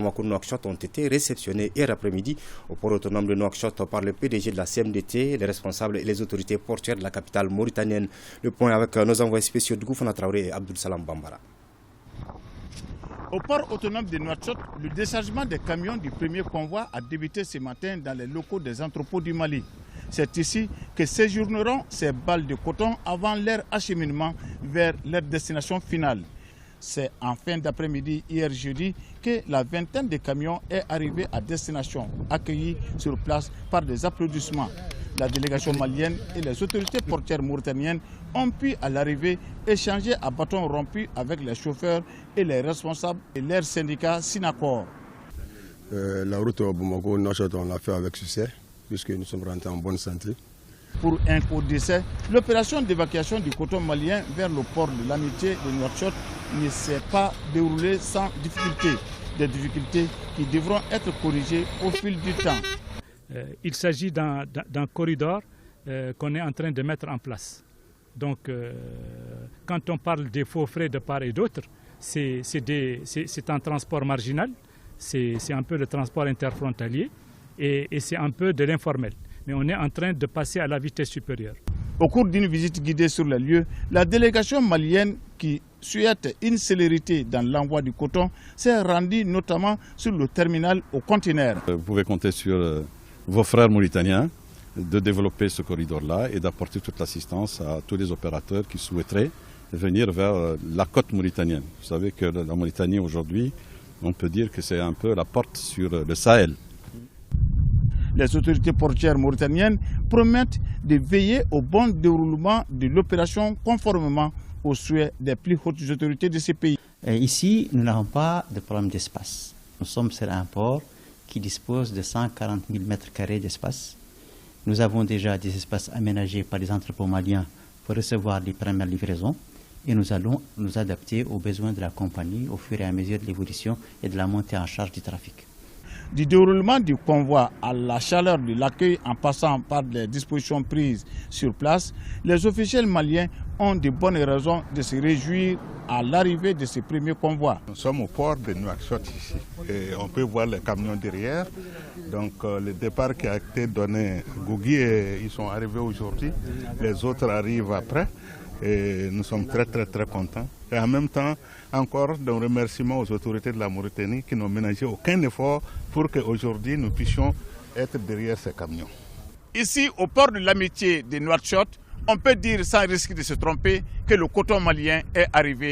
Bamako-Nouakchott ont été réceptionnés hier après-midi au port autonome de Nouakchott par le PDG de la CMDT, les responsables et les autorités portuaires de la capitale mauritanienne. Le point avec nos envoyés spéciaux de Gouffana Traoré et Abdul Salam Bambara. Au port autonome de Nouakchott, le déchargement des camions du premier convoi a débuté ce matin dans les locaux des entrepôts du Mali. C'est ici que séjourneront ces balles de coton avant leur acheminement vers leur destination finale. C'est en fin d'après-midi, hier jeudi, que la vingtaine de camions est arrivée à destination, accueillis sur place par des applaudissements. La délégation malienne et les autorités portuaires mauritaniennes ont pu à l'arrivée échanger à bâton rompu avec les chauffeurs et les responsables et leurs syndicats Sinacor. La route au Bamako-Nouakchott, on l'a fait avec succès puisque nous sommes rentrés en bonne santé. Pour un court décès, l'opération d'évacuation du coton malien vers le port de l'Amitié de Nouakchott ne s'est pas déroulée sans difficultés. Des difficultés qui devront être corrigées au fil du temps. Il s'agit d'un corridor qu'on est en train de mettre en place. Donc, quand on parle des faux frais de part et d'autre, c'est un transport marginal, c'est un peu le transport interfrontalier et c'est un peu de l'informel. Mais on est en train de passer à la vitesse supérieure. Au cours d'une visite guidée sur les lieux, la délégation malienne qui souhaite une célérité dans l'envoi du coton s'est rendue notamment sur le terminal au conteneur. Vous pouvez compter sur vos frères mauritaniens de développer ce corridor-là et d'apporter toute l'assistance à tous les opérateurs qui souhaiteraient venir vers la côte mauritanienne. Vous savez que la Mauritanie aujourd'hui, on peut dire que c'est un peu la porte sur le Sahel. Les autorités portuaires mauritaniennes promettent de veiller au bon déroulement de l'opération conformément aux souhaits des plus hautes autorités de ces pays. Ici, nous n'avons pas de problème d'espace. Nous sommes sur un port qui dispose de 140 000 m² d'espace. Nous avons déjà des espaces aménagés par les entrepôts maliens pour recevoir les premières livraisons et nous allons nous adapter aux besoins de la compagnie au fur et à mesure de l'évolution et de la montée en charge du trafic. Du déroulement du convoi à la chaleur de l'accueil en passant par les dispositions prises sur place, les officiels maliens ont de bonnes raisons de se réjouir à l'arrivée de ce premier convoi. Nous sommes au port de Nouakchott ici et on peut voir les camions derrière. Donc le départ qui a été donné à Gougui, ils sont arrivés aujourd'hui, les autres arrivent après. Et nous sommes très contents. Et en même temps, encore un remerciement aux autorités de la Mauritanie qui n'ont ménagé aucun effort pour qu'aujourd'hui nous puissions être derrière ces camions. Ici, au port de l'Amitié de Nouakchott, on peut dire sans risque de se tromper que le coton malien est arrivé